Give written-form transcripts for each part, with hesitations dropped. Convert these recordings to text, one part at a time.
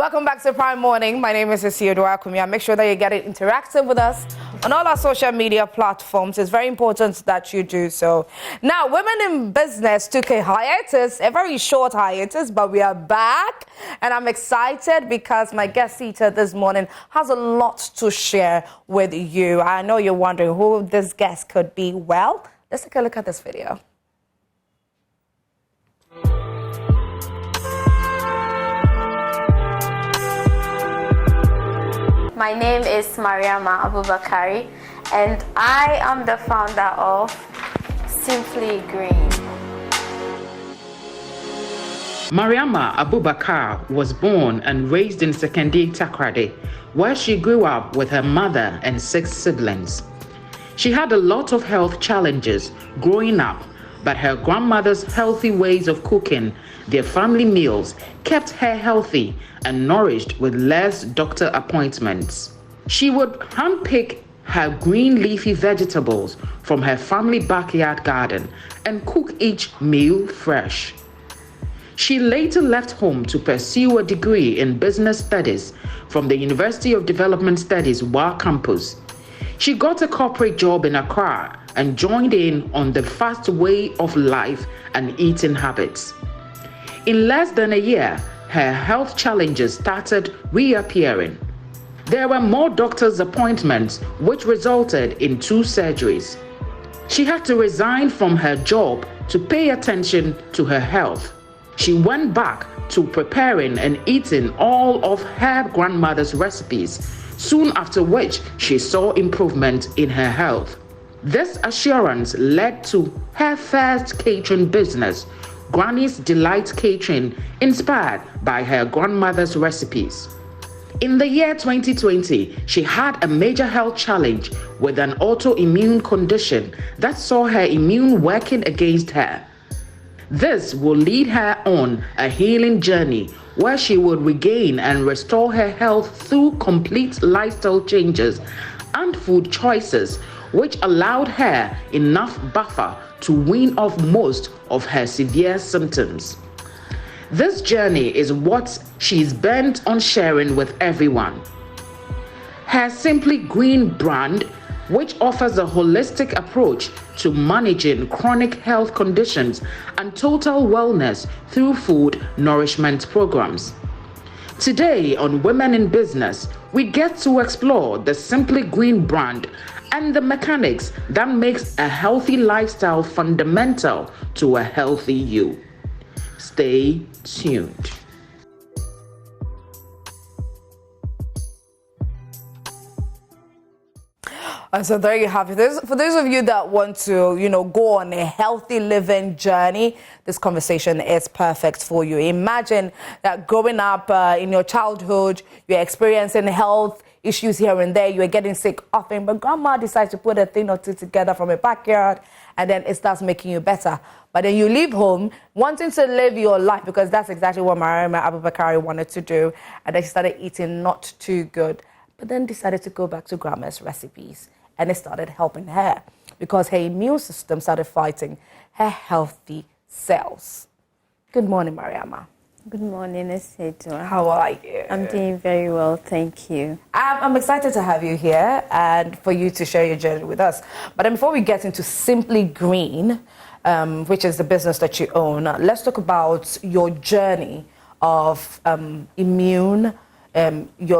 Welcome back to Prime Morning. My name is Isidro Akumia. Make sure that you get interactive with us on all our social media platforms. It's very important that you do so. Now, Women in Business took a hiatus, a very short hiatus, but we are back. And I'm excited because my guest seater this morning has a lot to share with you. I know you're wondering who this guest could be. Well, let's take a look at this video. My name is Mariama Abubakari, and I am the founder of Simply Green. Mariama Abubakar was born and raised in Sekende, Takoradi, where she grew up with her mother and 6 siblings. She had a lot of health challenges growing up, but her grandmother's healthy ways of cooking their family meals kept her healthy and nourished with less doctor appointments. She would handpick her green leafy vegetables from her family backyard garden and cook each meal fresh. She later left home to pursue a degree in business studies from the University of Development Studies WA campus. She got a corporate job in Accra and joined in on the fast way of life and eating habits. In less than a year, her health challenges started reappearing. There were more doctor's appointments, which resulted in 2 surgeries. She had to resign from her job to pay attention to her health. She went back to preparing and eating all of her grandmother's recipes, soon after which she saw improvement in her health. This assurance led to her first catering business, Granny's Delight Catering, inspired by her grandmother's recipes. In the year 2020, she had a major health challenge with an autoimmune condition that saw her immune working against her. This will lead her on a healing journey where she would regain and restore her health through complete lifestyle changes and food choices, which allowed her enough buffer to wean off most of her severe symptoms. This journey is what she's bent on sharing with everyone. Her Simply Green brand, which offers a holistic approach to managing chronic health conditions and total wellness through food nourishment programs. Today on Women in Business, we get to explore the Simply Green brand and the mechanics that makes a healthy lifestyle fundamental to a healthy you. Stay tuned. And so there you have it. For those of you that want to, go on a healthy living journey, this conversation is perfect for you. Imagine that growing up in your childhood, you're experiencing health issues here and there, you're getting sick often, but grandma decides to put a thing or two together from a backyard, and then it starts making you better. But then you leave home wanting to live your life, because that's exactly what Mariama Abubakari wanted to do, and then she started eating not too good, but then decided to go back to grandma's recipes. And it started helping her because her immune system started fighting her healthy cells. Good morning, Mariama. Good morning, Isidro. How are you? I'm doing very well, thank you. I'm excited to have you here and for you to share your journey with us. But before we get into Simply Green, which is the business that you own, let's talk about your journey of your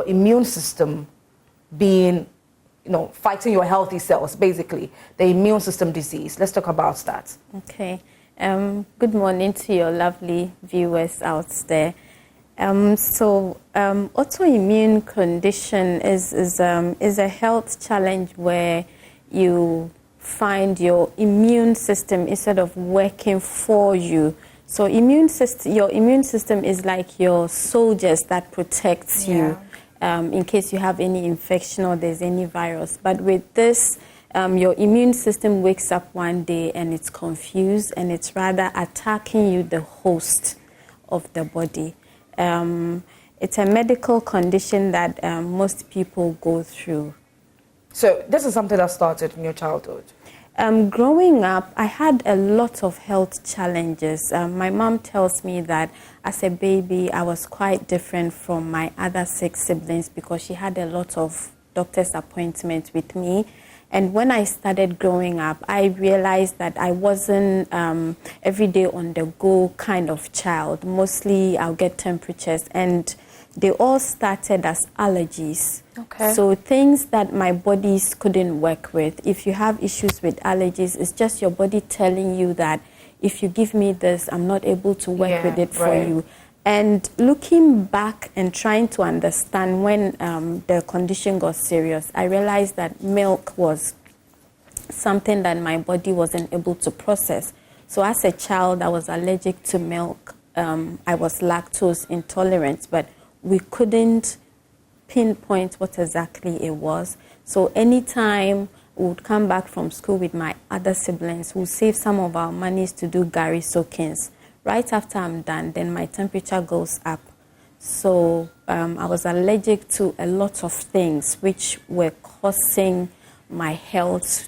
immune system being fighting your healthy cells, basically, the immune system disease. Let's talk about that. Okay. Good morning to your lovely viewers out there. Autoimmune condition is a health challenge where you find your immune system instead of working for you. So your immune system is like your soldiers that protects you. In case you have any infection or there's any virus. But with this, your immune system wakes up one day and it's confused and it's rather attacking you, the host of the body. It's a medical condition that most people go through. So this is something that started in your childhood? Growing up, I had a lot of health challenges. My mom tells me that as a baby, I was quite different from my other 6 siblings because she had a lot of doctor's appointments with me. And when I started growing up, I realized that I wasn't every day on the go kind of child. Mostly I'll get temperatures, and they all started as allergies. Okay. So things that my bodies couldn't work with. If you have issues with allergies, it's just your body telling you that if you give me this, I'm not able to work with it for you. And looking back and trying to understand when the condition got serious, I realized that milk was something that my body wasn't able to process. So as a child, I was allergic to milk. I was lactose intolerant, but we couldn't pinpoint what exactly it was. So anytime we would come back from school with my other siblings, we'll save some of our monies to do Gary soakings. Right after I'm done, then my temperature goes up. So I was allergic to a lot of things which were causing my health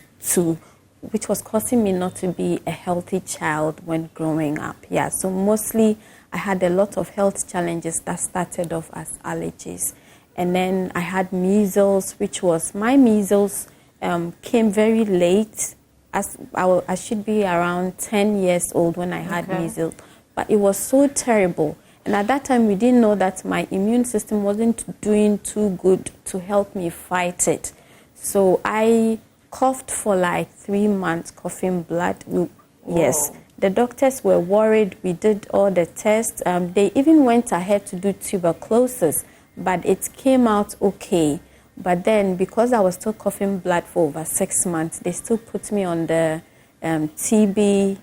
which was causing me not to be a healthy child when growing up. Yeah, so mostly I had a lot of health challenges that started off as allergies. And then I had measles, which was, my measles came very late. I should be around 10 years old when I had measles. But it was so terrible. And at that time, we didn't know that my immune system wasn't doing too good to help me fight it. So I coughed for like 3 months, coughing blood. Yes. The doctors were worried. We did all the tests. They even went ahead to do tuberculosis, but it came out okay. But then, because I was still coughing blood for over 6 months, they still put me on the TB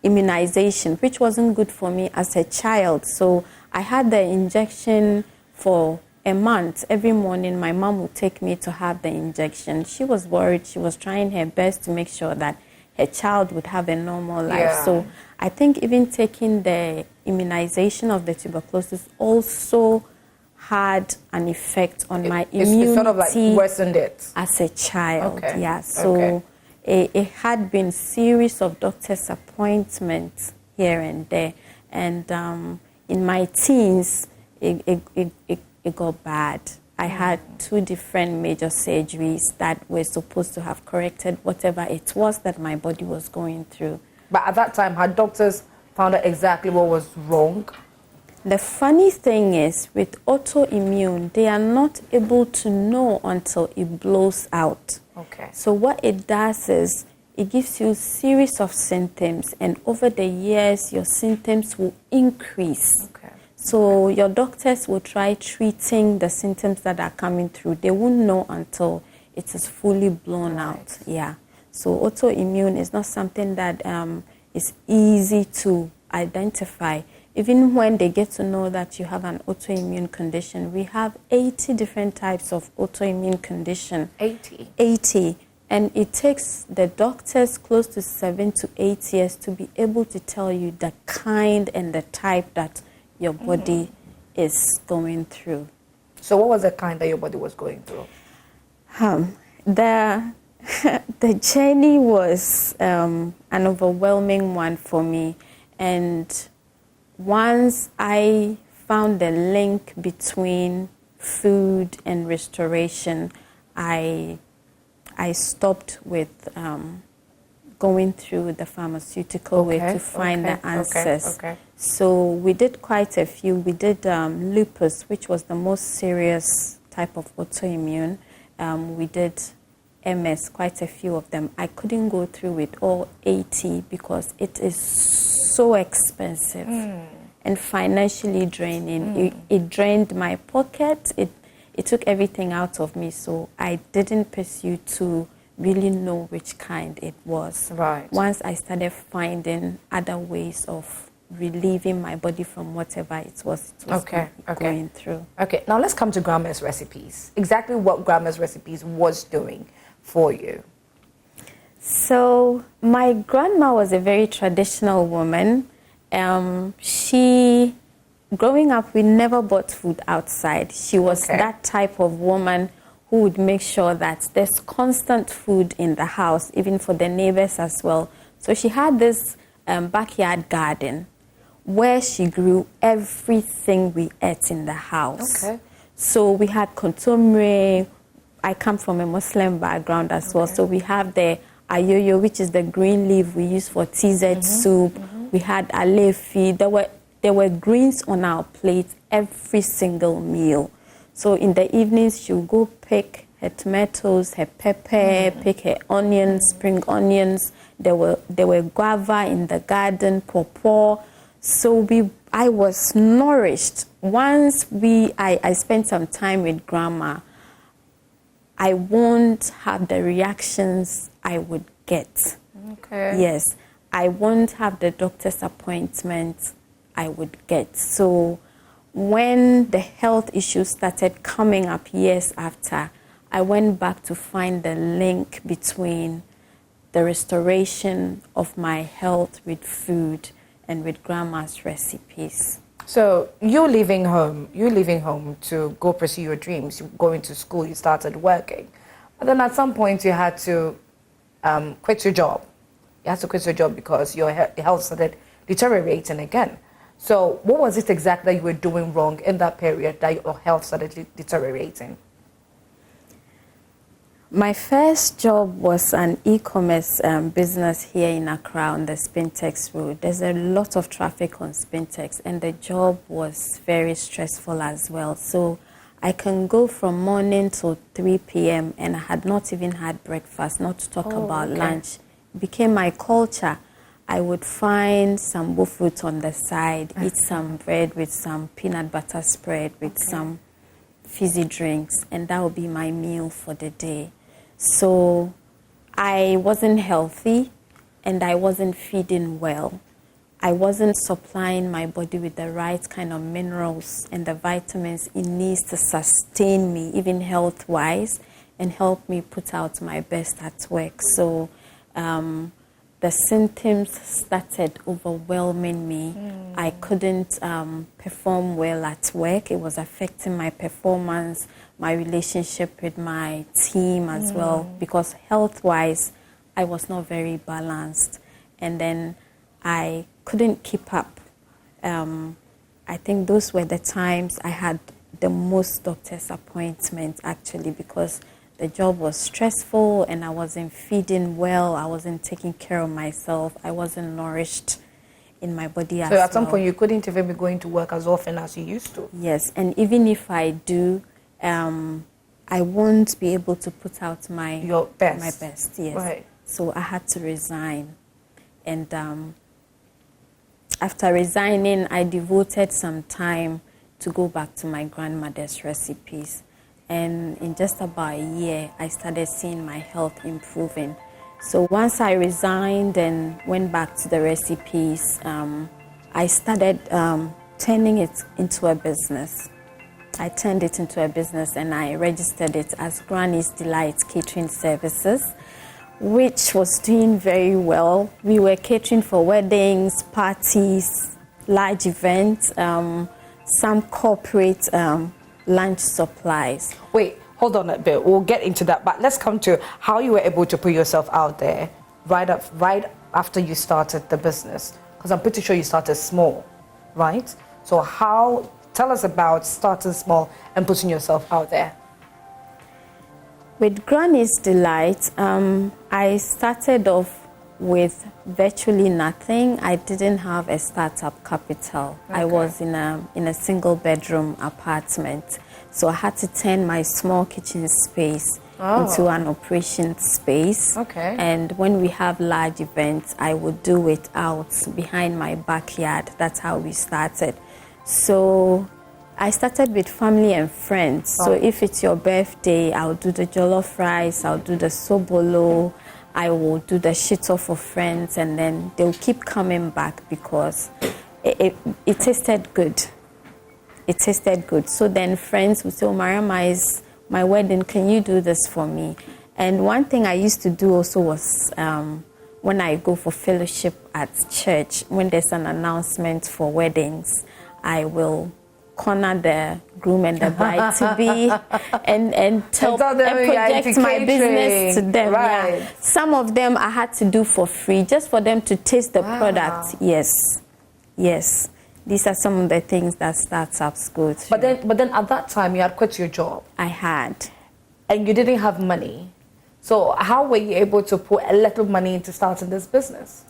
immunization, which wasn't good for me as a child. So I had the injection for a month. Every morning, my mom would take me to have the injection. She was worried. She was trying her best to make sure that her child would have a normal life. Yeah. So I think even taking the immunization of the tuberculosis also had an effect on my immunity. It sort of like worsened it. As a child, Okay. yeah. So it had been series of doctor's appointments here and there. And in my teens, it got bad. I had 2 different major surgeries that were supposed to have corrected whatever it was that my body was going through. But at that time, had doctors found out exactly what was wrong? The funny thing is, with autoimmune, they are not able to know until it blows out. Okay. So what it does is, it gives you a series of symptoms, and over the years, your symptoms will increase. Okay. So your doctors will try treating the symptoms that are coming through. They won't know until it is fully blown out. Yeah. So autoimmune is not something that is easy to identify. Even when they get to know that you have an autoimmune condition, we have 80 different types of autoimmune condition. 80? 80. And it takes the doctors close to 7 to 8 years to be able to tell you the kind and the type that your body is going through. So what was the kind that your body was going through? The journey was an overwhelming one for me. And once I found the link between food and restoration, I stopped with going through the pharmaceutical way to find the answers. So we did quite a few. We did lupus, which was the most serious type of autoimmune. We did MS, quite a few of them. I couldn't go through with all 80 because it is so expensive and financially draining. It drained my pocket. It took everything out of me. So I didn't pursue to really know which kind it was. Right. Once I started finding other ways of relieving my body from whatever it was going through. Okay, now let's come to Grandma's recipes. Exactly what Grandma's recipes was doing for you. So my grandma was a very traditional woman. Growing up, we never bought food outside. She was that type of woman who would make sure that there's constant food in the house, even for the neighbors as well. So she had this backyard garden where she grew everything we ate in the house. Okay. So we had kontomire. I come from a Muslim background as well. So we have the ayoyo, which is the green leaf we use for TZ soup. We had alefi. There were greens on our plate every single meal. So in the evenings, she would go pick her tomatoes, her pepper, pick her onions, spring onions. There were guava in the garden, pawpaw. So I was nourished. Once I spent some time with Grandma, I won't have the reactions I would get. Okay. Yes, I won't have the doctor's appointment I would get. So when the health issues started coming up years after, I went back to find the link between the restoration of my health with food and with Grandma's recipes. So you're leaving home to go pursue your dreams. You're going to school, you started working. But then at some point you had to quit your job. You had to quit your job because your health started deteriorating again. So what was it exactly that you were doing wrong in that period that your health started deteriorating? My first job was an e-commerce business here in Accra on the Spintex Road. There's a lot of traffic on Spintex, and the job was very stressful as well. So I can go from morning till 3 p.m. and I had not even had breakfast, not to talk about lunch. It became my culture. I would find some fruit on the side, eat some bread with some peanut butter spread with some fizzy drinks, and that would be my meal for the day. So I wasn't healthy and I wasn't feeding well. I wasn't supplying my body with the right kind of minerals and the vitamins it needs to sustain me, even health-wise, and help me put out my best at work. So the symptoms started overwhelming me. I couldn't perform well at work. It was affecting my performance, my relationship with my team as well, because health-wise, I was not very balanced. And then I couldn't keep up. I think those were the times I had the most doctor's appointments, actually, because the job was stressful and I wasn't feeding well. I wasn't taking care of myself. I wasn't nourished in my body as well. So at some point you couldn't even be going to work as often as you used to? Yes, and even if I do, I won't be able to put out my best. Yes. Right. So I had to resign. And after resigning, I devoted some time to go back to my grandmother's recipes. And in just about a year, I started seeing my health improving. So once I resigned and went back to the recipes, I started turning it into a business. I turned it into a business and I registered it as Granny's Delight Catering Services, which was doing very well. We were catering for weddings, parties, large events, some corporate lunch supplies. Wait, hold on a bit. We'll get into that, but let's come to how you were able to put yourself out there right after you started the business. Because I'm pretty sure you started small, right? So tell us about starting small and putting yourself out there. With Granny's Delight, I started off with virtually nothing. I didn't have a startup capital. Okay. I was in a single bedroom apartment. So I had to turn my small kitchen space into an operation space. Okay. And when we have large events, I would do it out behind my backyard. That's how we started. So I started with family and friends. So if it's your birthday, I'll do the jollof rice, I'll do the sobolo, I will do the shito for friends, and then they'll keep coming back because it tasted good. It tasted good. So then friends would say, oh, Mariama, is my wedding, can you do this for me? And one thing I used to do also was when I go for fellowship at church, when there's an announcement for weddings, I will corner the groom and the bride to be and tell them project my business to them. Right. Yeah. Some of them I had to do for free just for them to taste the product. Yes. These are some of the things that startups go through. But then at that time you had quit your job. I had. And you didn't have money. So how were you able to put a little money into starting this business?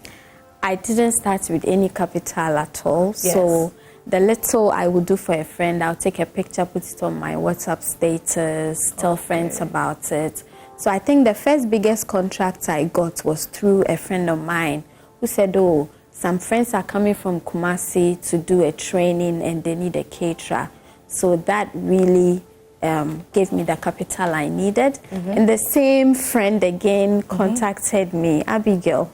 I didn't start with any capital at all. Yes. So the little I would do for a friend, I'll take a picture, put it on my WhatsApp status, tell friends about it. So I think the first biggest contract I got was through a friend of mine who said, oh, some friends are coming from Kumasi to do a training and they need a caterer. So that really gave me the capital I needed. And the same friend again contacted me, Abigail,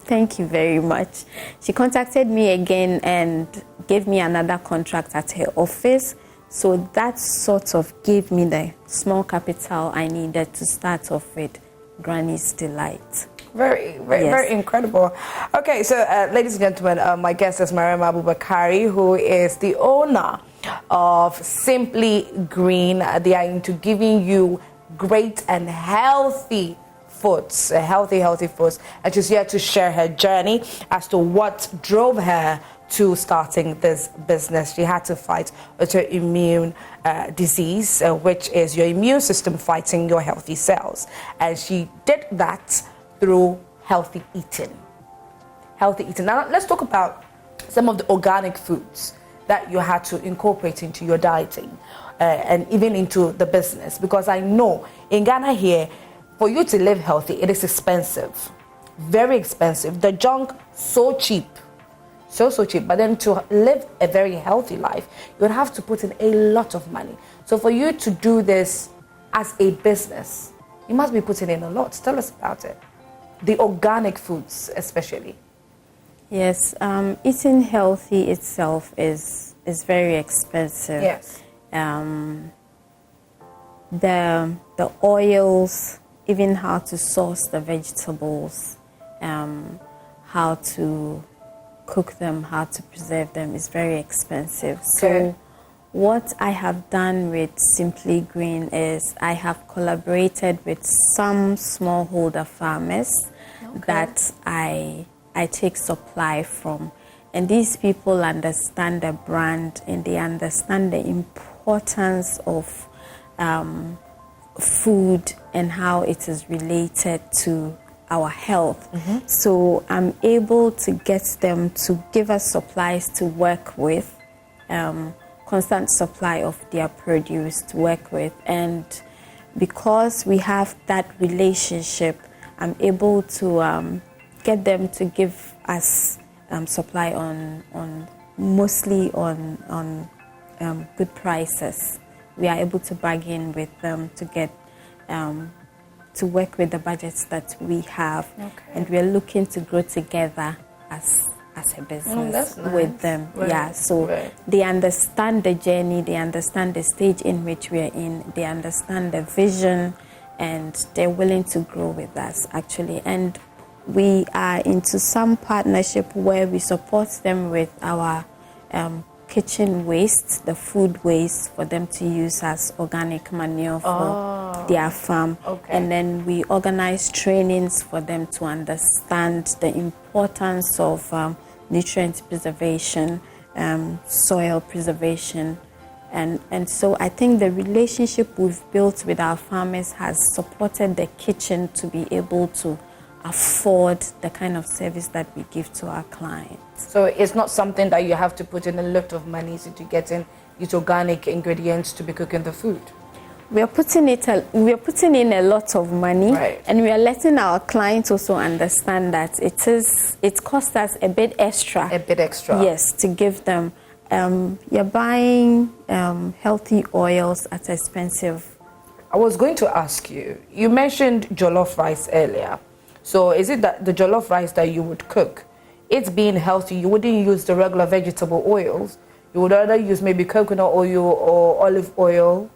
thank you very much. She contacted me again and gave me another contract at her office. So that sort of gave me the small capital I needed to start off with Granny's Delight. Very incredible. Okay, so ladies and gentlemen, my guest is Mariama Abubakari, who is the owner of Simply Green. They are into giving you great and healthy foods, healthy foods. And she's here to share her journey as to what drove her to starting this business. She had to fight autoimmune disease, which is your immune system fighting your healthy cells. And she did that through healthy eating. Now let's talk about some of the organic foods that you had to incorporate into your dieting and even into the business, because I know in Ghana here, for you to live healthy, it is expensive, very expensive. The junk so cheap, so cheap. But then to live a very healthy life, you would have to put in a lot of money. So for you to do this as a business, you must be putting in a lot. Tell us about it. The organic foods, especially. Yes, eating healthy itself is very expensive. Yes. The oils, even how to source the vegetables, how to cook them, how to preserve them is very expensive. Okay. So what I have done with Simply Green is I have collaborated with some smallholder farmers that I take supply from. And these people understand the brand and they understand the importance of food and how it is related to our health. So I'm able to get them to give us supplies to work with, constant supply of their produce to work with. And because we have that relationship, I'm able to get them to give us supply on mostly on good prices. We are able to bargain with them to get to work with the budgets that we have, and we are looking to grow together as a business with them. Right. Yeah, so they understand the journey, they understand the stage in which we are in, they understand the vision, and they're willing to grow with us actually. And we are into some partnership where we support them with our kitchen waste, the food waste, for them to use as organic manure for their farm. And then we organize trainings for them to understand the importance of nutrient preservation, soil preservation. And so I think the relationship we've built with our farmers has supported the kitchen to be able to afford the kind of service that we give to our clients. So it's not something that you have to put in a lot of money into getting these organic ingredients to be cooking the food. We are putting in a lot of money, and we are letting our clients also understand that it costs us a bit extra. A bit extra. Yes, to give them. You're buying healthy oils at expensive. I was going to ask you. You mentioned jollof rice earlier. So is it that the jollof rice that you would cook, it's being healthy, you wouldn't use the regular vegetable oils? You would either use maybe coconut oil or olive oil?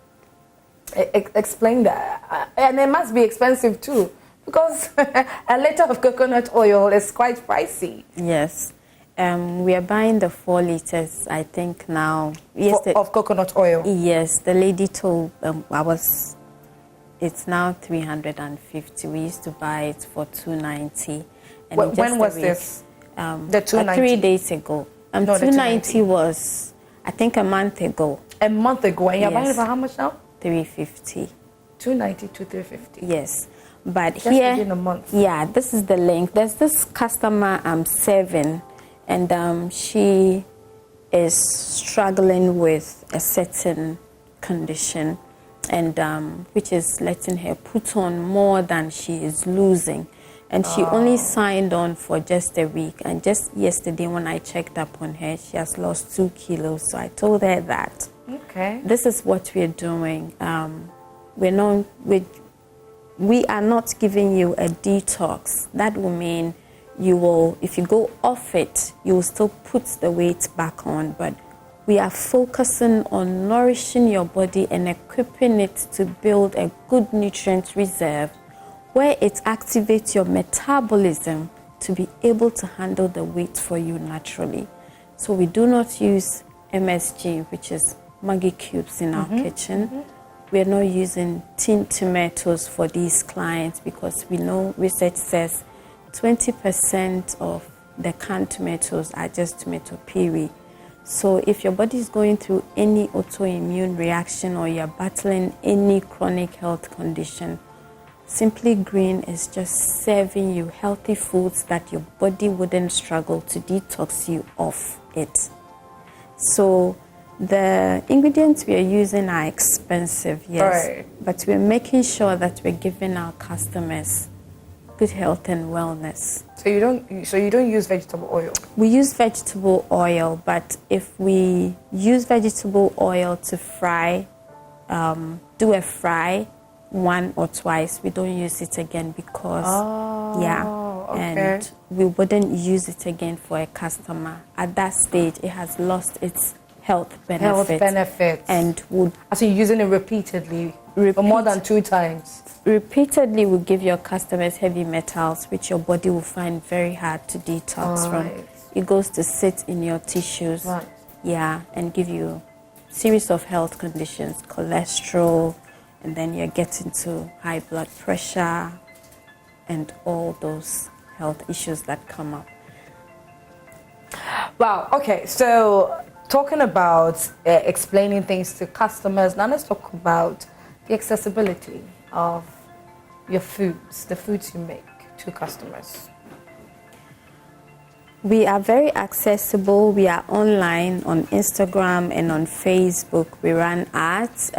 Explain that. And it must be expensive too, because a liter of coconut oil is quite pricey. Yes, We are buying the 4 liters, I think now. Of coconut oil? Yes, the lady told it's now 350. We used to buy it for 290. And when was this? The 290? 3 days ago. No, 290 was, I think, a month ago. A month ago. And you're buying it for how much now? 350. 290 to 350. Yes. But just here, within a month. Yeah, this is the link. There's this customer I'm serving, and she is struggling with a certain condition, and which is letting her put on more than she is losing. And she only signed on for just a week. And just yesterday when I checked up on her, she has lost 2 kilos. So I told her that this is what we're doing. We are not giving you a detox. That will mean you will, if you go off it, you will still put the weight back on. But we are focusing on nourishing your body and equipping it to build a good nutrient reserve where it activates your metabolism to be able to handle the weight for you naturally. So we do not use MSG, which is Maggi cubes in our kitchen. We're not using tinned tomatoes for these clients because we know research says 20% of the canned tomatoes are just tomato puree. So if your body is going through any autoimmune reaction or you're battling any chronic health condition, Simply Green is just serving you healthy foods that your body wouldn't struggle to detox you of it. So the ingredients we are using are expensive, yes, right, but we're making sure that we're giving our customers good health and wellness. So you don't use vegetable oil? We use vegetable oil, but if we use vegetable oil to fry, do a fry 1 or twice, we don't use it again because, and we wouldn't use it again for a customer. At that stage, it has lost its health benefits. And would... So you're using it repeatedly, or more than 2 times? Repeatedly will give your customers heavy metals, which your body will find very hard to detox from. It goes to sit in your tissues, and give you a series of health conditions, cholesterol, and then you're getting to high blood pressure and all those health issues that come up. Wow, okay, so talking about explaining things to customers, now let's talk about the accessibility of your foods, the foods you make to customers. We are very accessible. We are online on Instagram and on Facebook. We run ads.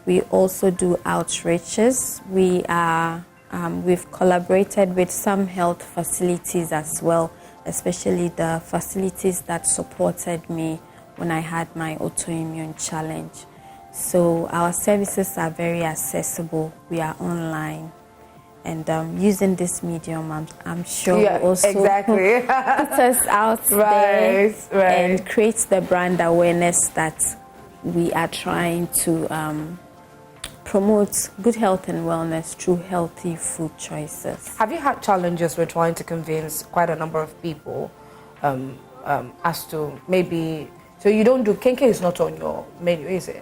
We also do outreaches. We've collaborated with some health facilities as well, especially the facilities that supported me when I had my autoimmune challenge. So our services are very accessible. We are online. And using this medium, I'm sure also put us out there and creates the brand awareness that we are trying to promote good health and wellness through healthy food choices. Have you had challenges with trying to convince quite a number of people as to maybe... So you don't do... Kenkey is not on your menu, is it?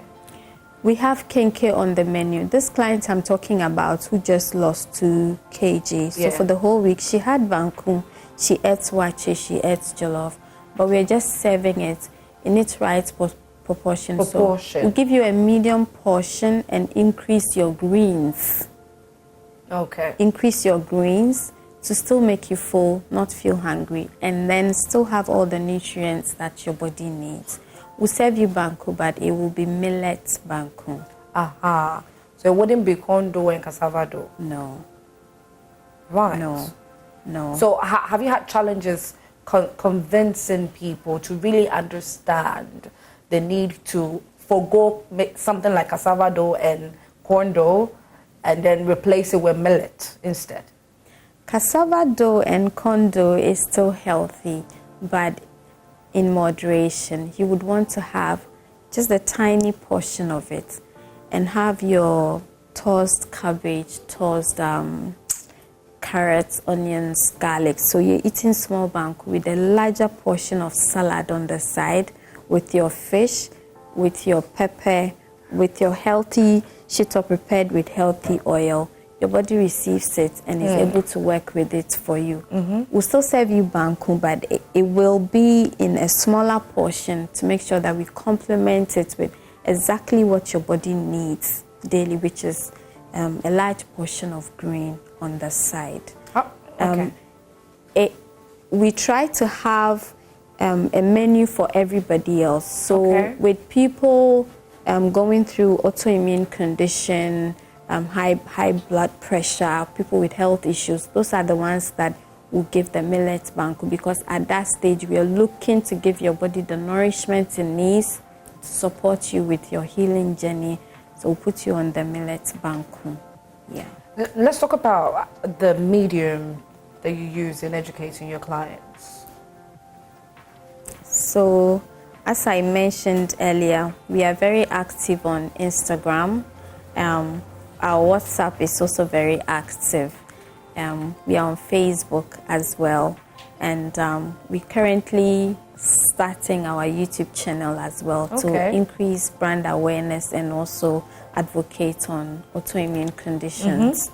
We have Kenkey on the menu. This client I'm talking about who just lost 2 kg. So for the whole week, she had banku, she ate wache, she ate jollof, but we're just serving it in its right proportion. So we'll give you a medium portion and increase your greens. Okay. Increase your greens to still make you full, not feel hungry, and then still have all the nutrients that your body needs. We'll serve you banku, but it will be millet banku. Aha. So it wouldn't be corn dough and cassava dough? No. Right. No. So have you had challenges convincing people to really understand the need to forgo something like cassava dough and corn dough and then replace it with millet instead? Cassava dough and corn dough is still healthy, but in moderation. You would want to have just a tiny portion of it and have your tossed cabbage, tossed carrots, onions, garlic. So you're eating small banku with a larger portion of salad on the side, with your fish, with your pepper, with your healthy shito prepared with healthy oil. Your body receives it and is able to work with it for you. We'll still serve you banku, but it will be in a smaller portion to make sure that we complement it with exactly what your body needs daily, which is a large portion of green on the side. Oh, okay. We try to have a menu for everybody else. So with people going through autoimmune condition, high blood pressure, people with health issues, those are the ones that will give the millet banku, because at that stage we are looking to give your body the nourishment it needs to support you with your healing journey. So we'll put you on the millet banku. Yeah. Let's talk about the medium that you use in educating your clients. So, as I mentioned earlier, we are very active on Instagram. Our WhatsApp is also very active. We are on Facebook as well. And we're currently starting our YouTube channel as well to increase brand awareness and also advocate on autoimmune conditions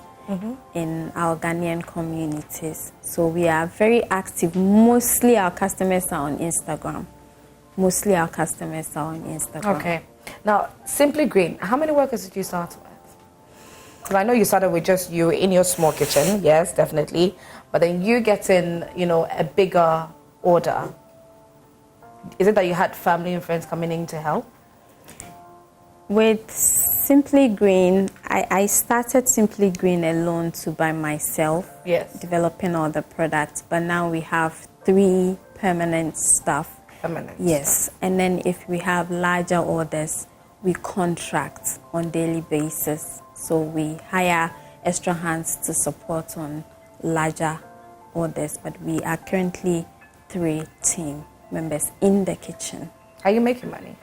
in our Ghanaian communities. So we are very active. Mostly our customers are on Instagram. Okay. Now, Simply Green, how many workers did you start with? Because I know you started with just you in your small kitchen, yes, definitely. But then you get in, a bigger order. Is it that you had family and friends coming in to help? With Simply Green, I started Simply Green alone by myself, developing all the products. But now we have 3 permanent staff. Yes. And then if we have larger orders, we contract on daily basis. So we hire extra hands to support on larger orders. But we are currently 3 team members in the kitchen. Are you making money?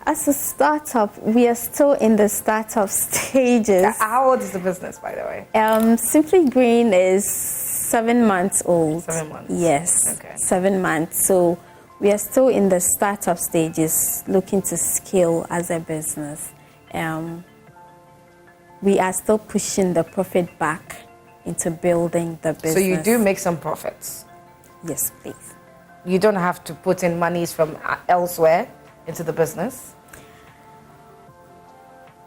As a startup, we are still in the startup stages. How old is the business, by the way? Simply Green is 7 months old. 7 months? Yes, okay. 7 months. So we are still in the startup stages, looking to scale as a business. We are still pushing the profit back into building the business. So you do make some profits? Yes, please. You don't have to put in monies from elsewhere into the business?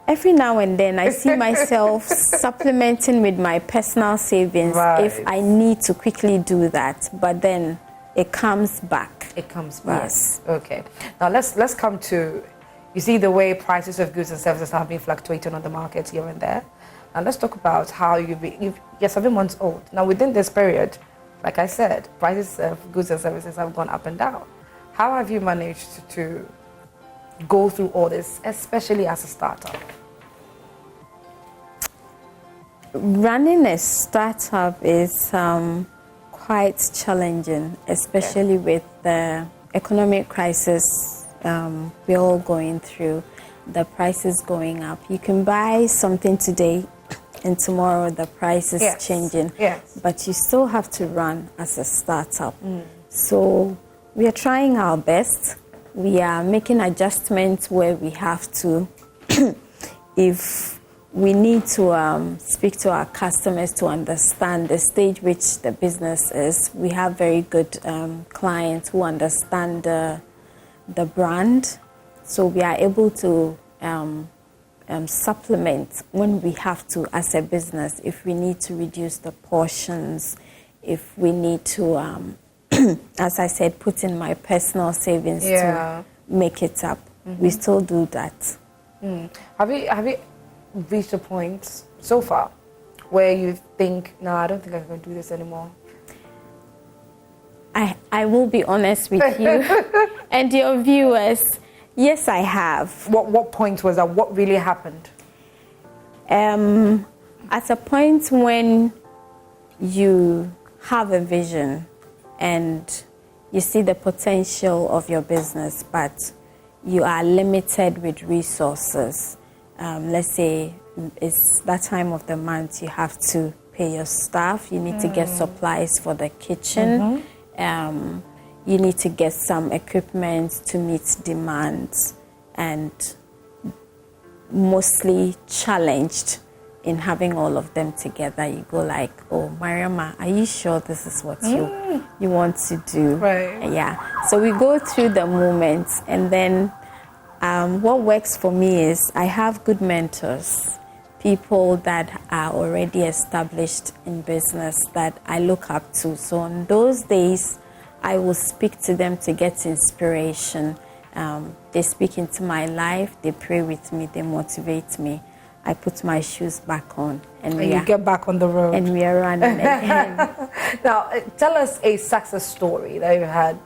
Every now and then I see myself supplementing with my personal savings if I need to quickly do that, but then it comes back. It comes back. Yes. Okay. Now let's come to, you see the way prices of goods and services have been fluctuating on the market here and there. And let's talk about how you're 7 months old. Now within this period, like I said, prices of goods and services have gone up and down. How have you managed to go through all this, especially as a startup? Running a startup is quite challenging, especially with the economic crisis we're all going through, the prices going up. You can buy something today and tomorrow the price is changing, but you still have to run as a startup. So we are trying our best. We are making adjustments where we have to. If we need to speak to our customers to understand the stage which the business is, we have very good clients who understand the brand. So we are able to supplement when we have to as a business, if we need to reduce the portions, if we need to, as I said, put in my personal savings to make it up. We still do that. Have you reached a point so far where you think, no, I don't think I can do this anymore? I will be honest with you and your viewers. Yes, I have. What point was that? What really happened? At a point when you have a vision and you see the potential of your business, but you are limited with resources. Let's say it's that time of the month you have to pay your staff, you need to get supplies for the kitchen, you need to get some equipment to meet demands, and mostly challenged in having all of them together. You go like, oh, Mariama, are you sure this is what you want to do? Right. Yeah. So we go through the moments, and then what works for me is I have good mentors, people that are already established in business that I look up to. So on those days, I will speak to them to get inspiration. They speak into my life, they pray with me, they motivate me. I put my shoes back on, and you get back on the road. And we are running again. Now, tell us a success story that you had.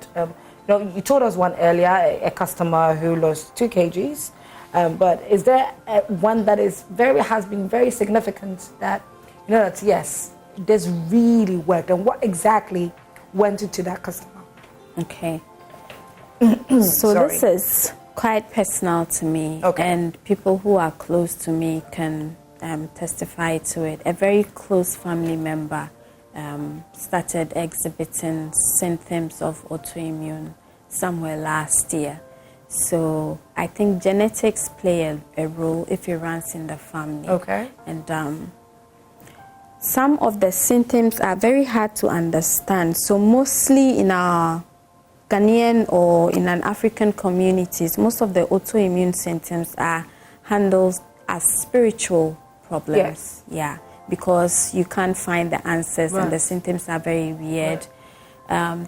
You told us one earlier, a customer who lost 2 kgs. But is there one that has been very significant that, that yes, this really worked? And what exactly went into that customer? Okay. So this is quite personal to me, and people who are close to me can testify to it. A very close family member started exhibiting symptoms of autoimmune somewhere last year. So I think genetics play a role if it runs in the family. Okay. And some of the symptoms are very hard to understand. So mostly in our Ghanaian or in an African communities, most of the autoimmune symptoms are handled as spiritual problems. Yes. Yeah, because you can't find the answers, and the symptoms are very weird.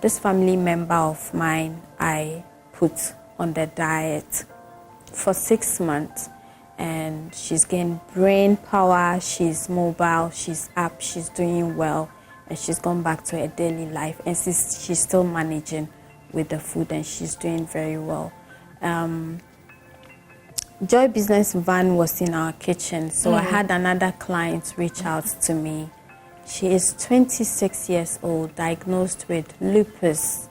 This family member of mine, I put on the diet for 6 months, and she's gained brain power, she's mobile, she's up, she's doing well, and she's gone back to her daily life, and she's still managing with the food, and she's doing very well. Joy Business van was in our kitchen, so I had another client reach out to me. She is 26 years old, diagnosed with lupus,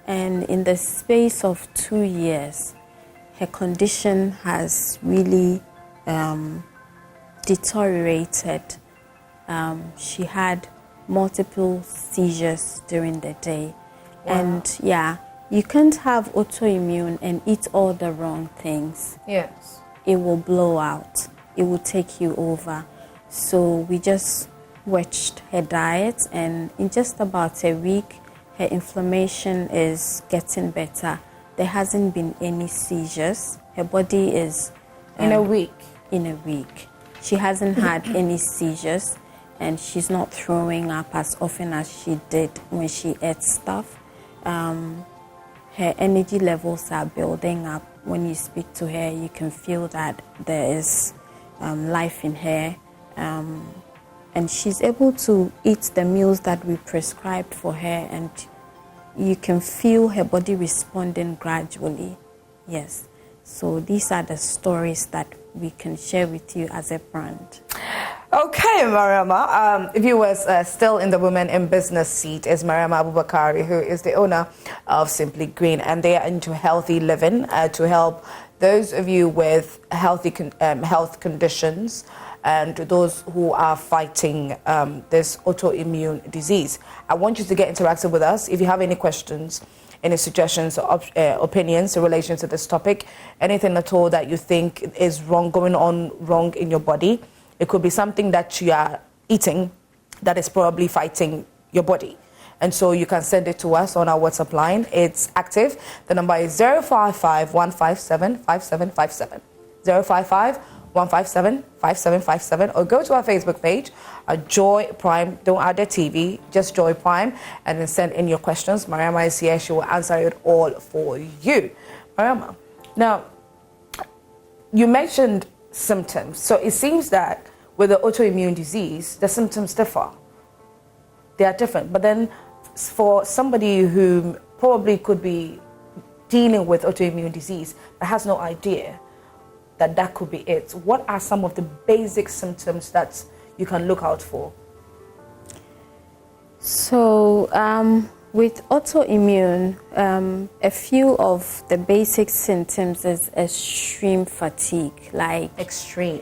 and in the space of 2 years, her condition has really deteriorated. She had multiple seizures during the day. Wow. And you can't have autoimmune and eat all the wrong things. Yes. It will blow out. It will take you over. So we just watched her diet, and in just about a week, her inflammation is getting better. There hasn't been any seizures. Her body is... in a week? In a week. She hasn't had any seizures, and she's not throwing up as often as she did when she ate stuff. Her energy levels are building up. When you speak to her, you can feel that there is life in her. And she's able to eat the meals that we prescribed for her, and you can feel her body responding gradually. Yes. So these are the stories that we can share with you as a brand. Okay, Mariama. If you was still in the Women in Business seat, is Mariama Abubakar, who is the owner of Simply Green, and they are into healthy living to help those of you with health conditions and those who are fighting this autoimmune disease. I want you to get interactive with us. If you have any questions, any suggestions or opinions in relation to this topic, anything at all that you think is going on wrong in your body. It could be something that you are eating that is probably fighting your body. And so you can send it to us on our WhatsApp line. It's active. The number is 055-157-5757. 055-157-5757. Or go to our Facebook page, Joy Prime. Don't add the TV, just Joy Prime. And then send in your questions. Mariama is here. She will answer it all for you. Mariama, now, you mentioned symptoms. So it seems that with the autoimmune disease, the symptoms differ. They are different. But then for somebody who probably could be dealing with autoimmune disease but has no idea that could be it, what are some of the basic symptoms that you can look out for? So With autoimmune, a few of the basic symptoms is extreme fatigue, like extreme.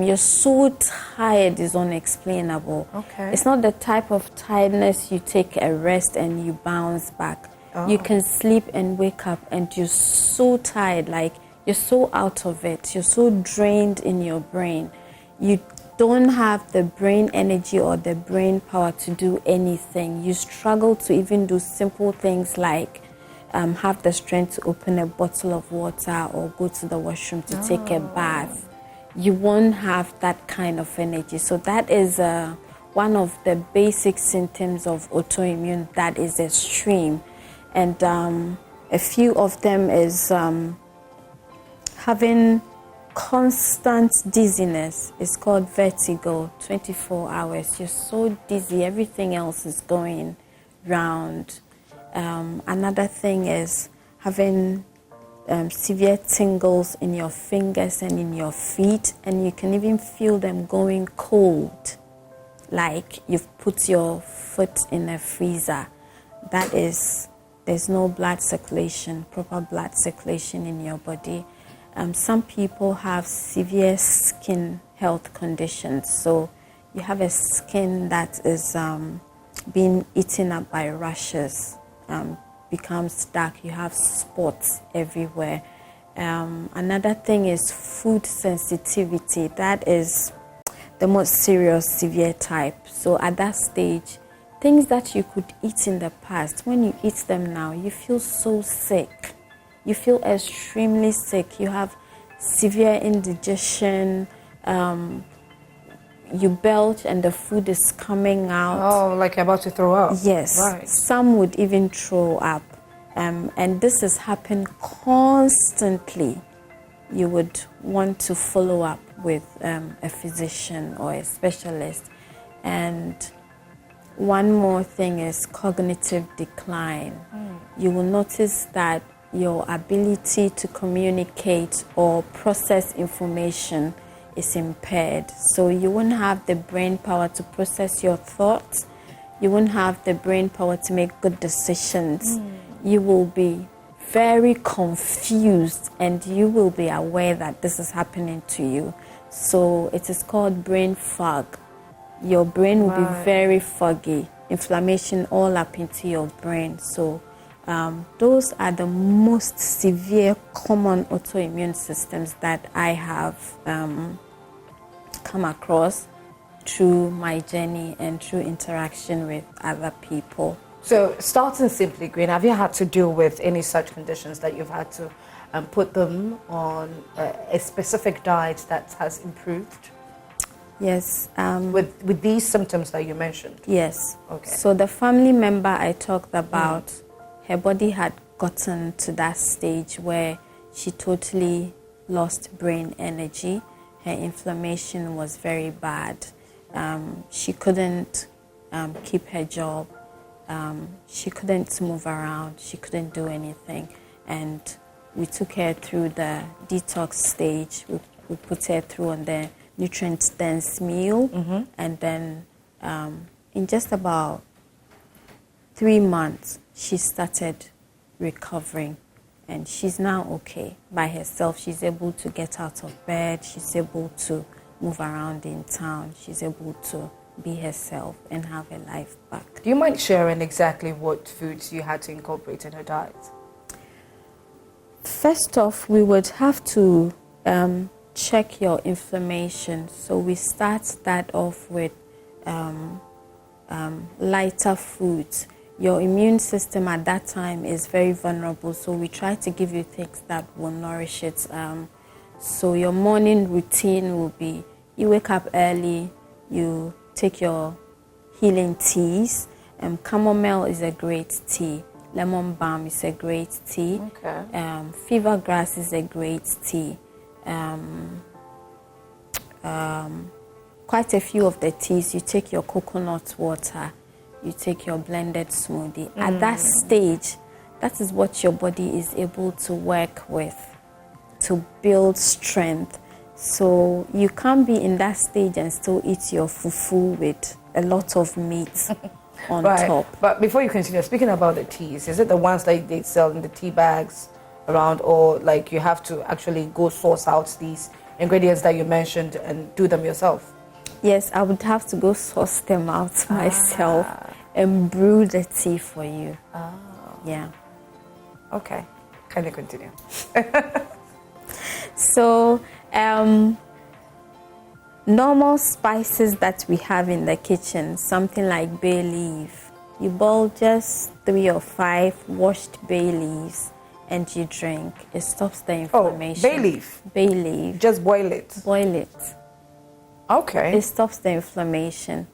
You're so tired, is unexplainable. Okay. It's not the type of tiredness you take a rest and you bounce back. Oh. You can sleep and wake up and you're so tired, like you're so out of it. You're so drained in your brain. You don't have the brain energy or the brain power to do anything. You struggle to even do simple things like have the strength to open a bottle of water or go to the washroom to take a bath. You won't have that kind of energy. So that is one of the basic symptoms of autoimmune that is extreme. And a few of them is having constant dizziness. It's called vertigo, 24 hours. You're so dizzy, everything else is going round. Another thing is having severe tingles in your fingers and in your feet, and you can even feel them going cold, like you've put your foot in a freezer. That is, there's no blood circulation, proper blood circulation in your body. Some people have severe skin health conditions. So you have a skin that is being eaten up by rashes, becomes dark. You have spots everywhere. Another thing is food sensitivity. That is the most serious, severe type. So at that stage, things that you could eat in the past, when you eat them now, you feel so sick. You feel extremely sick. You have severe indigestion. You belch and the food is coming out. Oh, like you're about to throw up. Yes. Right. Some would even throw up. And this has happened constantly. You would want to follow up with a physician or a specialist. And one more thing is cognitive decline. You will notice that your ability to communicate or process information is impaired. So you won't have the brain power to process your thoughts. You won't have the brain power to make good decisions. You will be very confused and you will be aware that this is happening to you. So it is called brain fog. Your brain will be very foggy, inflammation all up into your brain. So those are the most severe common autoimmune systems that I have come across through my journey and through interaction with other people. So starting simply, Green, have you had to deal with any such conditions that you've had to put them on a specific diet that has improved? Yes. With these symptoms that you mentioned? Yes. Okay. So the family member I talked about, her body had gotten to that stage where she totally lost brain energy. Her inflammation was very bad. She couldn't keep her job. She couldn't move around. She couldn't do anything. And we took her through the detox stage. We put her through on the nutrient-dense meal. And then in just about 3 months, she started recovering. And she's now okay by herself. She's able to get out of bed. She's able to move around in town. She's able to be herself and have her life back. Do you mind sharing exactly what foods you had to incorporate in her diet? First off, we would have to check your inflammation. So we start that off with lighter foods. Your immune system at that time is very vulnerable, so we try to give you things that will nourish it. So your morning routine will be, you wake up early, you take your healing teas. Chamomile is a great tea. Lemon balm is a great tea. Okay. Fever grass is a great tea. Quite a few of the teas, you take your coconut water, you take your blended smoothie. At that stage, that is what your body is able to work with to build strength. So you can't be in that stage and still eat your fufu with a lot of meat on Right. top. But before you continue, speaking about the teas, is it the ones that they sell in the tea bags around, or like you have to actually go source out these ingredients that you mentioned and do them yourself? Yes, I would have to go source them out myself and brew the tea for you. Yeah. Okay. Can you continue? So, normal spices that we have in the kitchen, something like bay leaf. You boil just 3 or 5 washed bay leaves and you drink. It stops the inflammation. Bay leaf? Bay leaf. Just boil it? Boil it. Okay. It stops the inflammation.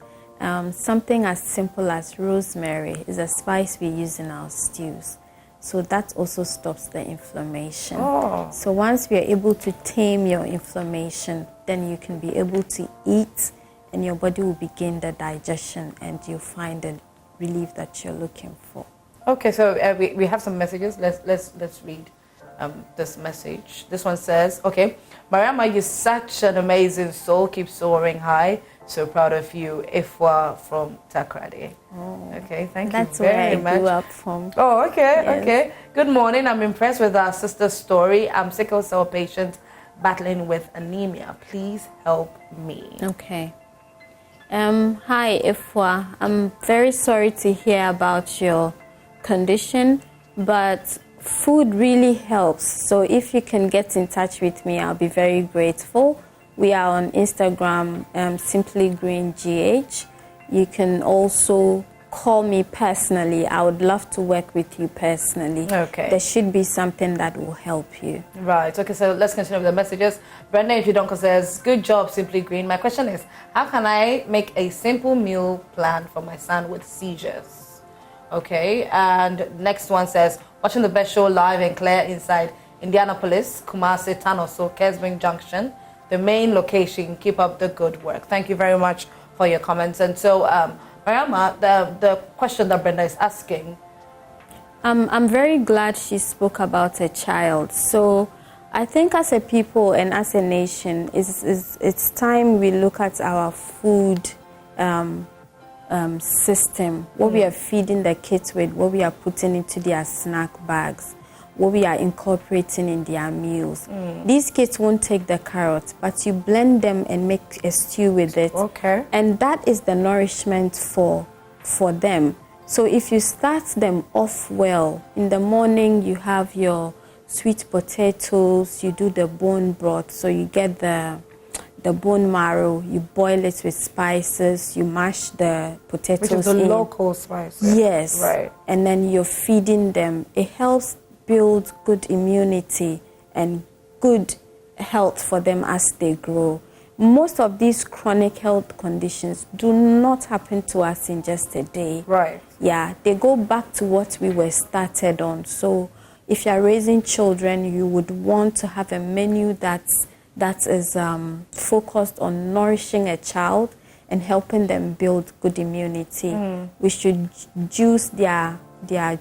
Something as simple as rosemary is a spice we use in our stews. So that also stops the inflammation. Oh. So once we are able to tame your inflammation, then you can be able to eat and your body will begin the digestion and you'll find the relief that you're looking for. Okay, so we have some messages. Let's read this message. This one says, okay, Mariama, you're such an amazing soul. Keep soaring high. So proud of you. Ifwa from Takoradi. Oh, okay, thank that's you very where I much. grew up from. Oh, okay, Yes. okay. Good morning. I'm impressed with our sister's story. I'm sickle cell patient battling with anemia. Please help me. Okay. Hi, Ifwa. I'm very sorry to hear about your condition, but food really helps. So if you can get in touch with me, I'll be very grateful. We are on Instagram, Simply Green GH. You can also call me personally. I would love to work with you personally. Okay. There should be something that will help you. Right. Okay, so let's continue with the messages. Brenda, if you don't, says, good job, Simply Green. My question is, how can I make a simple meal plan for my son with seizures? Okay, and next one says, watching the best show live and clear inside Indianapolis, Kumasi, Tanoso, Kesbring Junction, the main location. Keep up the good work. Thank you very much for your comments. And so, Mariama, the question that Brenda is asking. I'm very glad she spoke about a child. So I think as a people and as a nation, it's time we look at our food system, what we are feeding the kids with, what we are putting into their snack bags, what we are incorporating in their meals. These kids won't take the carrots, but you blend them and make a stew with it. Okay. And that is the nourishment for them. So if you start them off well, in the morning you have your sweet potatoes, you do the bone broth, so you get the bone marrow, you boil it with spices, you mash the potatoes Which is the in. local spice. Yes. Right. And then you're feeding them. It helps build good immunity and good health for them as they grow. Most of these chronic health conditions do not happen to us in just a day. Right. Yeah, they go back to what we were started on. So if you're raising children, you would want to have a menu that is focused on nourishing a child and helping them build good immunity. We should juice their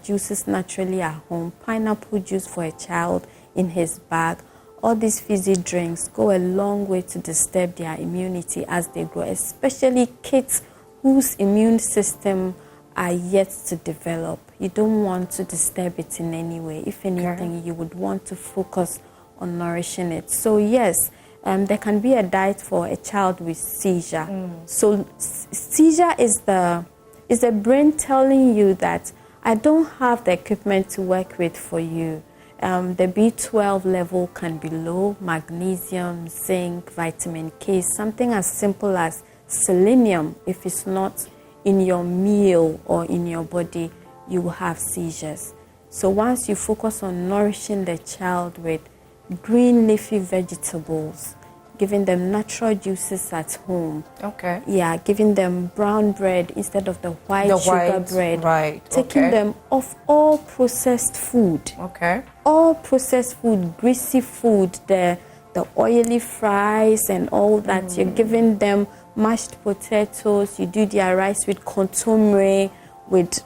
juices naturally at home. Pineapple juice for a child in his bag. All these fizzy drinks go a long way to disturb their immunity as they grow, especially kids whose immune system are yet to develop. You don't want to disturb it in any way. If anything, you would want to focus on nourishing it. So yes, there can be a diet for a child with seizure. So seizure is the brain telling you that I don't have the equipment to work with for you. The B12 level can be low, magnesium, zinc, vitamin K, something as simple as selenium. If it's not in your meal or in your body, you will have seizures. So once you focus on nourishing the child with green leafy vegetables, giving them natural juices at home. Okay. Yeah, giving them brown bread instead of the white sugar bread. Right. Taking them off all processed food. Okay. All processed food, greasy food, the oily fries and all that. You're giving them mashed potatoes. You do their rice with contomere, with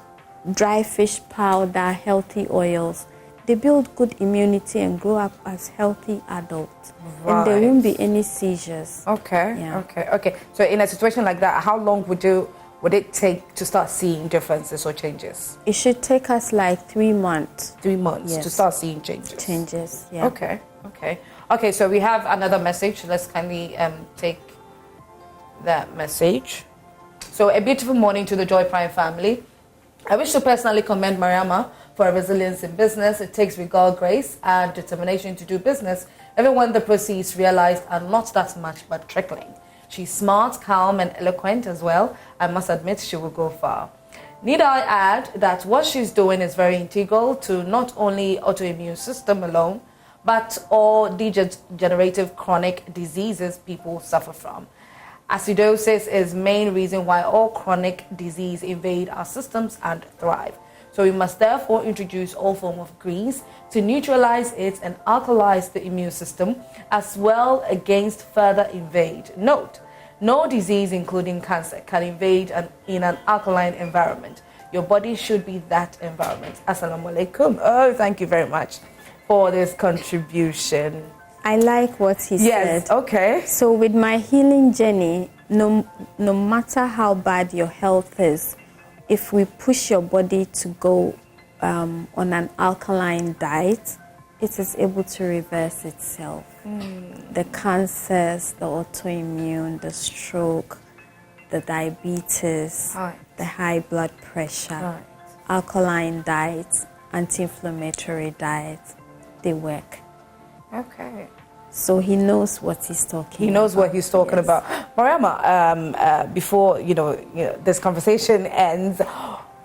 dry fish powder, healthy oils. They build good immunity and grow up as healthy adults. Right. And there won't be any seizures. Okay. Yeah. Okay. So in a situation like that, how long would you would it take to start seeing differences or changes? It should take us like 3 months. 3 months Yes. to start seeing changes. Changes, yeah. Okay, so we have another message. Let's kindly take that message. So, a beautiful morning to the Joy Prime family. I wish to personally commend Mariama for her resilience in business. It takes regard, grace, and determination to do business, even when the proceeds realized are not that much but trickling. She's smart, calm, and eloquent as well. I must admit she will go far. Need I add that what she's doing is very integral to not only autoimmune system alone, but all degenerative chronic diseases people suffer from. Acidosis is main reason why all chronic disease invade our systems and thrive. So we must therefore introduce all form of greens to neutralize it and alkalize the immune system as well against further invade. Note, no disease including cancer can invade in an alkaline environment. Your body should be that environment. Assalamu alaikum. Oh, thank you very much for this contribution. I like what he Yes, said. okay. So with my healing journey, no matter how bad your health is, if we push your body to go on an alkaline diet, it is able to reverse itself. The cancers, the autoimmune, the stroke, the diabetes, Right. the high blood pressure, Right. alkaline diets, anti-inflammatory diets, they work. Okay. So he knows what he's talking about. He knows what he's talking Yes. about. Mariama, before this conversation ends,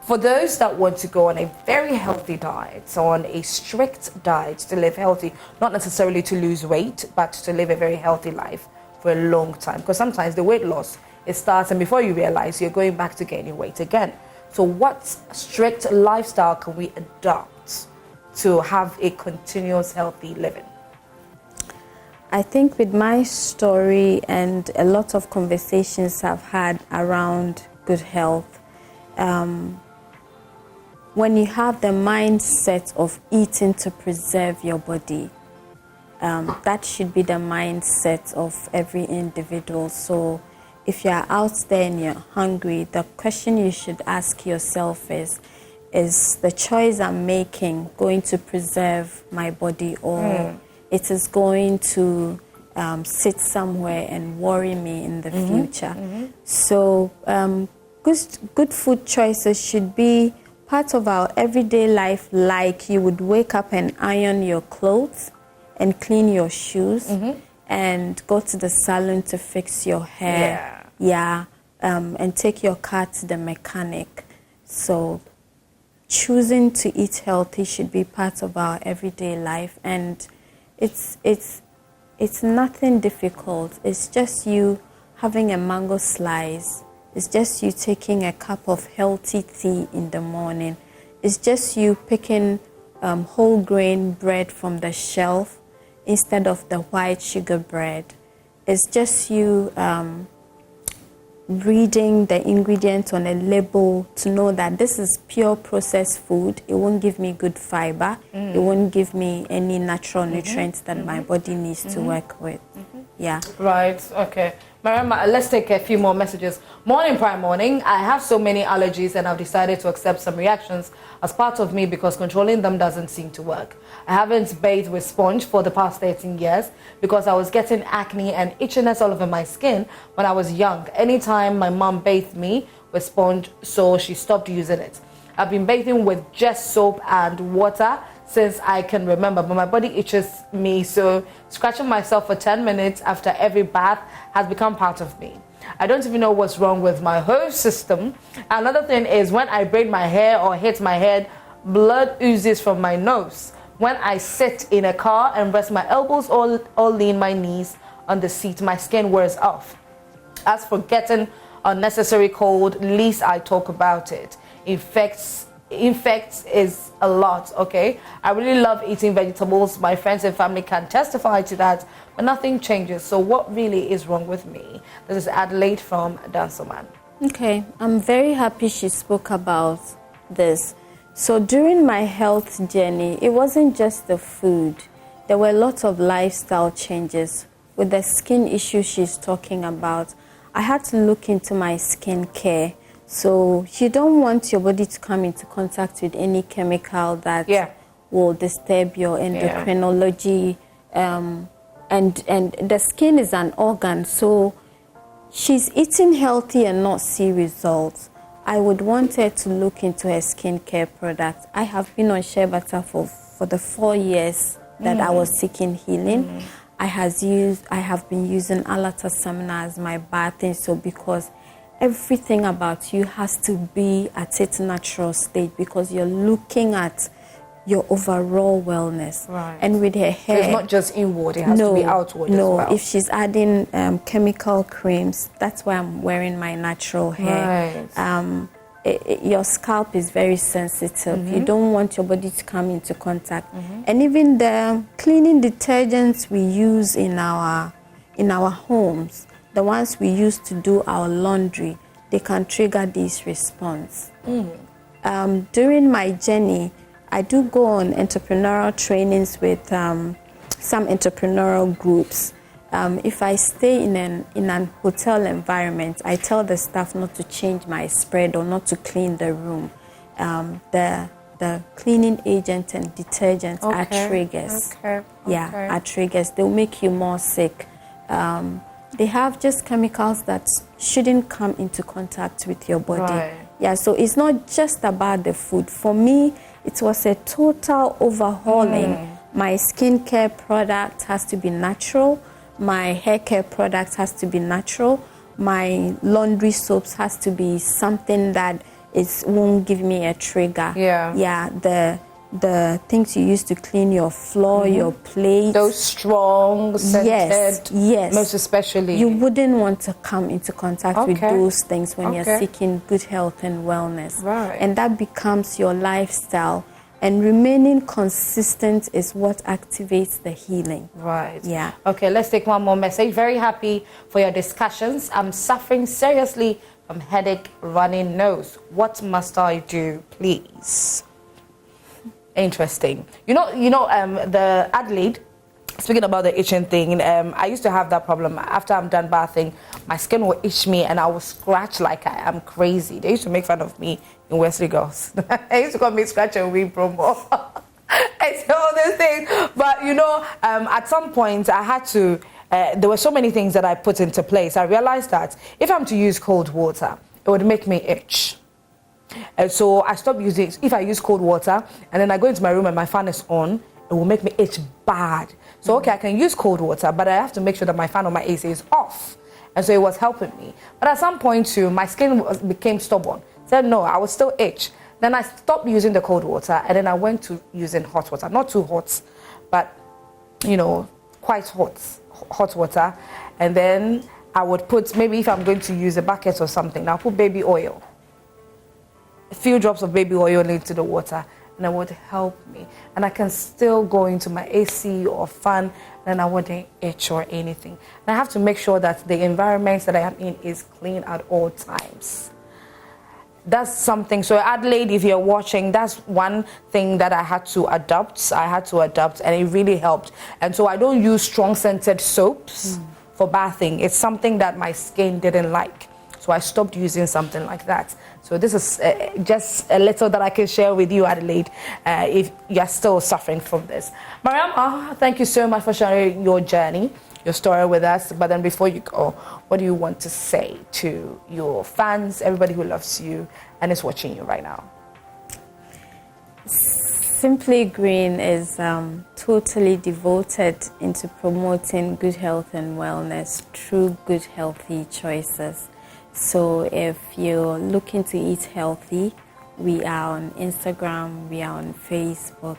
for those that want to go on a very healthy diet, so on a strict diet to live healthy, not necessarily to lose weight, but to live a very healthy life for a long time, because sometimes the weight loss, it starts and before you realize you're going back to gaining weight again. So what strict lifestyle can we adopt to have a continuous healthy living? I think with my story and a lot of conversations I've had around good health, when you have the mindset of eating to preserve your body, that should be the mindset of every individual. So if you're out there and you're hungry, the question you should ask yourself is the choice I'm making going to preserve my body, or it is going to sit somewhere and worry me in the future? So good food choices should be part of our everyday life, like you would wake up and iron your clothes and clean your shoes and go to the salon to fix your hair. And take your car to the mechanic. So choosing to eat healthy should be part of our everyday life, and it's nothing difficult. It's just you having a mango slice. It's just you taking a cup of healthy tea in the morning. It's just you picking whole grain bread from the shelf instead of the white sugar bread. It's just you reading the ingredients on a label to know that this is pure processed food. It won't give me good fiber. It won't give me any natural nutrients that my body needs to work with. Yeah. Right, okay. Mariama, let's take a few more messages. Morning, Prime Morning. I have so many allergies and I've decided to accept some reactions as part of me because controlling them doesn't seem to work. I haven't bathed with sponge for the past 13 years because I was getting acne and itchiness all over my skin when I was young. Anytime my mom bathed me with sponge, so she stopped using it. I've been bathing with just soap and water since I can remember, but my body itches me, so scratching myself for 10 minutes after every bath has become part of me. I don't even know what's wrong with my whole system. Another thing is when I braid my hair or hit my head, blood oozes from my nose. When I sit in a car and rest my elbows or lean my knees on the seat, my skin wears off. As for getting unnecessary cold, least I talk about it. Infects is a lot, okay? I really love eating vegetables. My friends and family can testify to that, but nothing changes. So what really is wrong with me? This is Adelaide from Dansoman. Okay, I'm very happy she spoke about this. So during my health journey, it wasn't just the food. There were lots of lifestyle changes. With the skin issue she's talking about, I had to look into my skin care, So you don't want your body to come into contact with any chemical that will disturb your endocrinology. And the skin is an organ, so she's eating healthy and not see results. I would want her to look into her skincare products. I have been on shea butter for the 4 years that I was seeking healing. I have been using Alata-Samina as my bathing soap because everything about you has to be at its natural state because you're looking at your overall wellness. Right. And with her hair... So it's not just inward, it has to be outward as well. No, if she's adding chemical creams, that's why I'm wearing my natural hair. Right. Your scalp is very sensitive. You don't want your body to come into contact. And even the cleaning detergents we use in our homes, the ones we use to do our laundry, they can trigger this response. During my journey, I do go on entrepreneurial trainings with some entrepreneurial groups. If I stay in an hotel environment, I tell the staff not to change my spread or not to clean the room. The cleaning agent and detergents are triggers. Are triggers. They'll make you more sick. They have just chemicals that shouldn't come into contact with your body. Right. So it's not just about the food. For me, it was a total overhauling. My skincare product has to be natural. My hair care product has to be natural. My laundry soaps has to be something that won't give me a trigger. The things you use to clean your floor, your plates. Those strong, scented. Yes. Most especially. You wouldn't want to come into contact with those things when you're seeking good health and wellness. Right. And that becomes your lifestyle. And remaining consistent is what activates the healing. Right. Yeah. Okay, let's take one more message. Very happy for your discussions. I'm suffering seriously from headache, running nose. What must I do, please? Interesting. You know, the Adelaide, speaking about the itching thing, I used to have that problem. After I'm done bathing, my skin will itch me and I will scratch like I am crazy. They used to make fun of me in Wesley Girls. They used to call me Scratch and Wee promo. I say all these things. But, at some point I had to, there were so many things that I put into place. I realized that if I'm to use cold water, it would make me itch. And so I stopped using it. If I use cold water and then I go into my room and my fan is on, it will make me itch bad. So, I can use cold water, but I have to make sure that my fan or my AC is off. And so it was helping me. But at some point too, my skin became stubborn. Said no, I would still itch. Then I stopped using the cold water and then I went to using hot water. Not too hot, but, quite hot water. And then I would put, maybe if I'm going to use a bucket or something, I'll put baby oil. A few drops of baby oil into the water. And it would help me. And I can still go into my AC or fan and I wouldn't itch or anything. And I have to make sure that the environment that I am in is clean at all times. That's something. So Adelaide, if you're watching, that's one thing that I had to adopt. And it really helped. And so I don't use strong scented soaps for bathing. It's something that my skin didn't like. So I stopped using something like that. So this is just a little that I can share with you, Adelaide, if you're still suffering from this. Mariam, thank you so much for sharing your journey, your story with us. But then before you go, what do you want to say to your fans, everybody who loves you and is watching you right now? Simply Green is totally devoted into promoting good health and wellness through good, healthy choices. So if you're looking to eat healthy, we are on Instagram, we are on Facebook.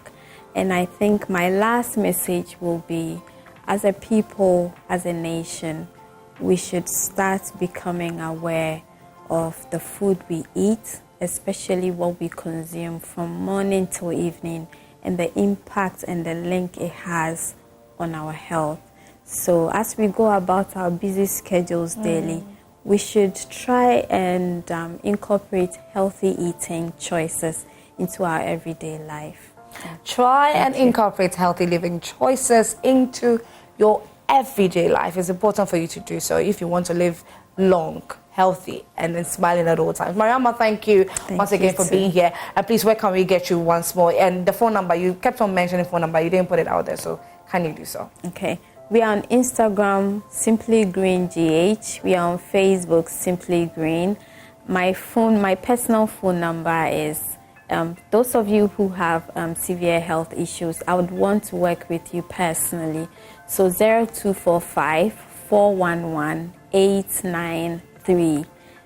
And I think my last message will be, as a people, as a nation, we should start becoming aware of the food we eat, especially what we consume from morning till evening, and the impact and the link it has on our health. So as we go about our busy schedules daily, we should try and incorporate healthy eating choices into our everyday life. Try and incorporate healthy living choices into your everyday life. It's important for you to do so if you want to live long, healthy, and then smiling at all times. Mariama, thank you once again for being here. And please, where can we get you once more? And the phone number, you kept on mentioning phone number, you didn't put it out there, so can you do so? Okay. We are on Instagram, Simply Green GH. We are on Facebook, Simply Green. My personal phone number is, those of you who have severe health issues, I would want to work with you personally. So 0245 411 893.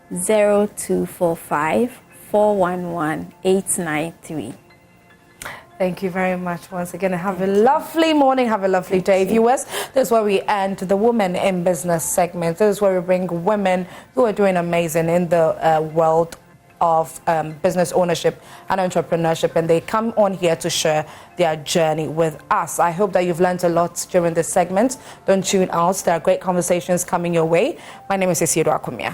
0245 411 893. Thank you very much once again. Have a lovely morning. Have a lovely day, viewers. This is where we end the Women in Business segment. This is where we bring women who are doing amazing in the world of business ownership and entrepreneurship, and they come on here to share their journey with us. I hope that you've learned a lot during this segment. Don't tune out. There are great conversations coming your way. My name is Isidro Akumia.